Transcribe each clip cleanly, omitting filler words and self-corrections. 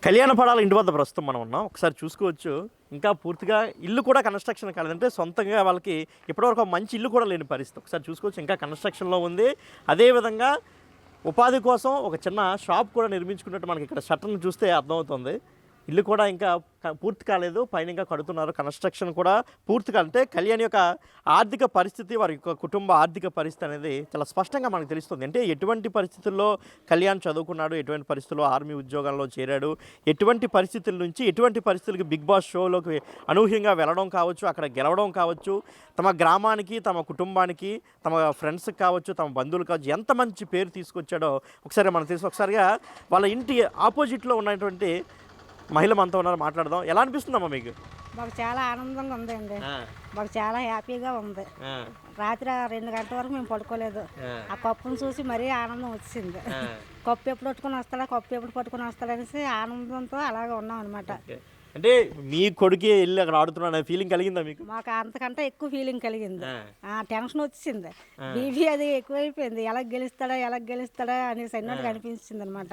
కళ్యాణ పడాల ఇంటి వద్ద ప్రస్తుతం మనం ఉన్నాం. ఒకసారి చూసుకోవచ్చు. ఇంకా పూర్తిగా ఇల్లు కూడా కన్‌స్ట్రక్షన్ కాలేదంటే సొంతంగా వాళ్ళకి ఇప్పటివరకు ఒక మంచి ఇల్లు కూడా లేని పరిస్థితి. ఒకసారి చూసుకోవచ్చు ఇంకా కన్‌స్ట్రక్షన్‌లో ఉంది. అదే విధంగా ఉపాధి కోసం ఒక చిన్న షాప్ కూడా నిర్మించుకున్నట్టు మనకి ఇక్కడ షట్టర్‌ని చూస్తే అర్థమవుతుంది. ఇల్లు కూడా ఇంకా పూర్తి కాలేదు. పైన ఇంకా కడుతున్నారు. కన్‌స్ట్రక్షన్ కూడా పూర్తిగా అంటే కళ్యాణ్ యొక్క ఆర్థిక పరిస్థితి, వారి యొక్క కుటుంబ ఆర్థిక పరిస్థితి అనేది చాలా స్పష్టంగా మనకు తెలుస్తుంది. అంటే ఎటువంటి పరిస్థితుల్లో కళ్యాణ్ చదువుకున్నాడు, ఎటువంటి పరిస్థితుల్లో ఆర్మీ ఉద్యోగాల్లో చేరాడు, ఎటువంటి పరిస్థితుల నుంచి ఎటువంటి పరిస్థితులకి బిగ్ బాస్ షోలోకి అనూహ్యంగా వెళ్ళడం కావచ్చు, అక్కడ గెలవడం కావచ్చు, తమ గ్రామానికి, తమ కుటుంబానికి, తమ ఫ్రెండ్స్కి కావచ్చు, తమ బంధువులు కావచ్చు, ఎంత మంచి పేరు తీసుకొచ్చాడో ఒకసారి మనకు తెలుసు. ఒకసారిగా వాళ్ళ ఇంటి ఆపోజిట్లో ఉన్నటువంటి మహిళ మనతో ఉన్నారు, మాట్లాడదాం. ఎలా అనిపిస్తుందమ్మా మీకు? మాకు చాలా ఆనందంగా ఉందండి. మాకు చాలా హ్యాపీగా ఉంది. రాత్రి 2 గంటల వరకు మేము పడుకోలేదు. ఆ కప్పును చూసి మరీ ఆనందం వచ్చింది. కప్పు ఎప్పుడు పట్టుకొని వస్తాడా, కప్పు ఎప్పుడు పట్టుకొని వస్తాడనేసి ఆనందంతో అలాగే ఉన్నాం అనమాట. అంటే మీ కొడుకే వెళ్ళి అక్కడ ఆడుతున్నాడు అనే ఫీలింగ్ కలిగిందా మీకు? మాకు అంతకంటే ఎక్కువ ఫీలింగ్ కలిగింది. టెన్షన్ వచ్చింది, బీపీ అది ఎక్కువైపోయింది. ఎలా గెలుస్తాడా అనేసి అన్నట్టుగా అనిపించింది అనమాట.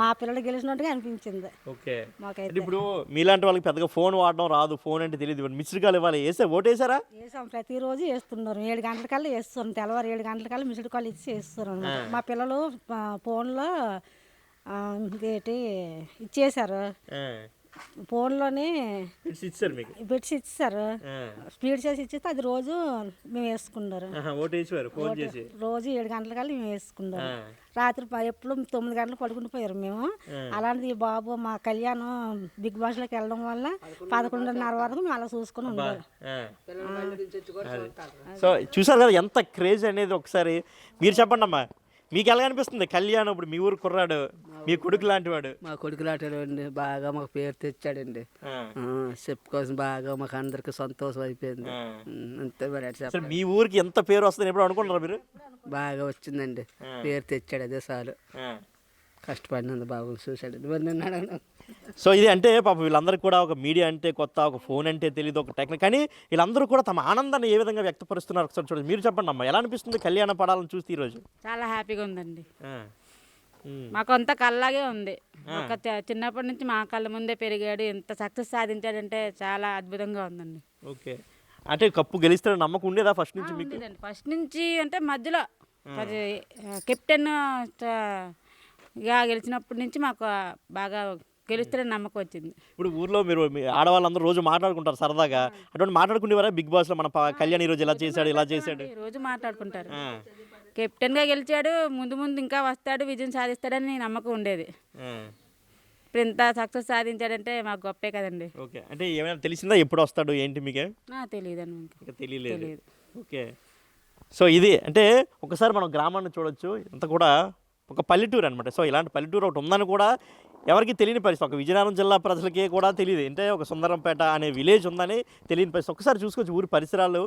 మా పిల్లలు గెలిచినట్టుగా అనిపించింది. ఓకే, మాకైతే ఇప్పుడు మీలాంటి వాళ్ళకి పెద్దగా ఫోన్ వాడడం రాదు, ఫోన్ అంటే తెలియదు, మిస్డ్ కాల్ ఇవ్వాలి. ఓటు వేసారా? వేసాం, ప్రతిరోజు వేస్తున్నారు. 7 గంటలకల్లా వేస్తున్నాం, తెల్లవారు 7 గంటలకల్లా మిస్డ్ కాల్ ఇచ్చి వేస్తున్నారు అనమాట. మా పిల్లలు ఫోన్లో ఇంకేటి ఇచ్చేసారు, ఫోన్లోనే బెడ్స్ ఇచ్చారు, స్పీడ్ చేసి ఇచ్చేస్తే అది రోజు మేము వేసుకున్నారు. రోజు 7 గంటలకల్లా మేము వేసుకున్నారు. రాత్రి ఎప్పుడు 9 గంటలకు పడుకుని పోయారు మేము. అలాంటిది బాబు మా కళ్యాణం బిగ్ బాస్లోకి వెళ్ళడం వల్ల 11:30 వరకు మేము అలా చూసుకుని ఉన్నారు. సో చూసారు కదా ఎంత క్రేజ్ అనేది. ఒకసారి మీరు చెప్పండి అమ్మా, మీకు ఎలా అనిపిస్తుంది కళ్యాణ్? ఇప్పుడు మీ ఊరు కుర్రాడు, మీ కొడుకు లాంటి వాడు. మా కొడుకు లాంటి అండి, బాగా మాకు పేరు తెచ్చాడండి. చెప్పుకోసం బాగా మాకు అందరికి సంతోషం అయిపోయింది. అంతే మరి. అసలు మీ ఊరికి ఎంత పేరు వస్తుంది ఎప్పుడు అనుకుంటారా మీరు? బాగా వచ్చిందండి, పేరు తెచ్చాడు, అదే చాలు. కష్టపడినందు బాగా చూశాడు మరి నన్ను అడగను. సో ఇది అంటే పాపం వీళ్ళందరికీ కూడా ఒక మీడియా అంటే కొత్త, ఒక ఫోన్ అంటే తెలియదు, ఒక టెక్నిక్, కానీ వీళ్ళందరూ కూడా తమ ఆనందాన్ని ఏ విధంగా వ్యక్తపరుస్తున్నారు ఒకసారి చూడండి. మీరు చెప్పండి అమ్మా, ఎలా అనిపిస్తుంది కళ్యాణ పడాలని చూస్తే ఈరోజు? చాలా హ్యాపీగా ఉందండి. మాకు అంత కళ్ళలాగే ఉంది. ఒక చిన్నప్పటి నుంచి మా కళ్ళ ముందే పెరిగాడు, ఎంత సక్సెస్ సాధించాడంటే చాలా అద్భుతంగా ఉందండి. ఓకే, అంటే కప్పు గెలుస్తాడని నమ్మకం ఉండేదా ఫస్ట్ నుంచి మీకు? ఫస్ట్ నుంచి అంటే మధ్యలో కెప్టెన్ గెలిచినప్పటి నుంచి మాకు బాగా గెలుస్తాడని నమ్మకం వచ్చింది. ఇప్పుడు ఊర్లో మీరు ఆడవాళ్ళందరూ రోజు మాట్లాడుకుంటారు సరదాగా, అటువంటి మాట్లాడుకునేవారా బిగ్ బాస్లో మన కళ్యాణ్ ఈరోజు ఇలా చేశాడు ఇలా చేశాడు? రోజు మాట్లాడుకుంటారు. కెప్టెన్గా గెలిచాడు, ముందు ఇంకా వస్తాడు, విజయం సాధిస్తాడని నమ్మకం ఉండేది. ఇప్పుడు ఇంత సక్సెస్ సాధించాడంటే మాకు గొప్పే కదండి. ఓకే, అంటే ఏమైనా తెలిసిందా ఎప్పుడు వస్తాడు ఏంటి మీకే? తెలియదండి, తెలియలేదు. ఓకే, సో ఇది అంటే ఒకసారి మనం గ్రామాన్ని చూడొచ్చు. ఇంత కూడా ఒక పల్లెటూరు అనమాట. సో ఇలాంటి పల్లెటూరు ఒకటి ఉందని కూడా ఎవరికి తెలియని పరిస్థితి. ఒక విజయనగరం జిల్లా ప్రజలకి కూడా తెలియదు, అంటే ఒక సుందరంపేట అనే విలేజ్ ఉందని తెలియని పరిస్థితి. ఒకసారి చూసుకోవచ్చు ఊరి పరిసరాలు,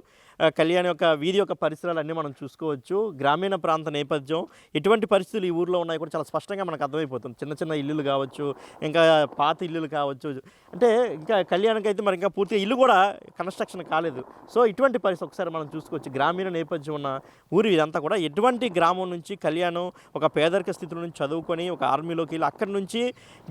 కళ్యాణ్ యొక్క వీధి యొక్క పరిసరాలు అన్నీ మనం చూసుకోవచ్చు. గ్రామీణ ప్రాంత నేపథ్యం, ఎటువంటి పరిస్థితులు ఈ ఊర్లో ఉన్నాయి కూడా చాలా స్పష్టంగా మనకు అర్థమైపోతుంది. చిన్న చిన్న ఇల్లులు కావచ్చు, ఇంకా పాత ఇల్లులు కావచ్చు, అంటే ఇంకా కళ్యాణ్కి అయితే మరి ఇంకా పూర్తిగా ఇల్లు కూడా కన్స్ట్రక్షన్ కాలేదు. సో ఇటువంటి పరిస్థితి ఒకసారి మనం చూసుకోవచ్చు. గ్రామీణ నేపథ్యం ఉన్న ఊరి ఇదంతా కూడా. ఎటువంటి గ్రామం నుంచి కళ్యాణ్ ఒక పేదరిక స్థితిలో నుంచి చదువుకొని ఒక ఆర్మీలోకి వెళ్ళి అక్కడి నుంచి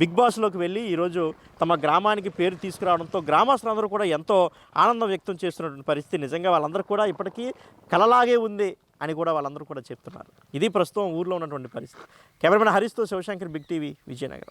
బిగ్ బాస్లోకి వెళ్ళి ఈరోజు తమ గ్రామానికి పేరు తీసుకురావడంతో గ్రామస్తులందరూ కూడా ఎంతో ఆనందం వ్యక్తం చేస్తున్నటువంటి పరిస్థితి. నిజంగా వాళ్ళందరూ కూడా ఇప్పటికీ కలలాగే ఉంది అని కూడా వాళ్ళందరూ కూడా చెప్తున్నారు. ఇది ప్రస్తుతం ఊర్లో ఉన్నటువంటి పరిస్థితి. కెమెరామెన్ హరీష్తో శివశంకర్, బిగ్ టీవీ, విజయనగరం.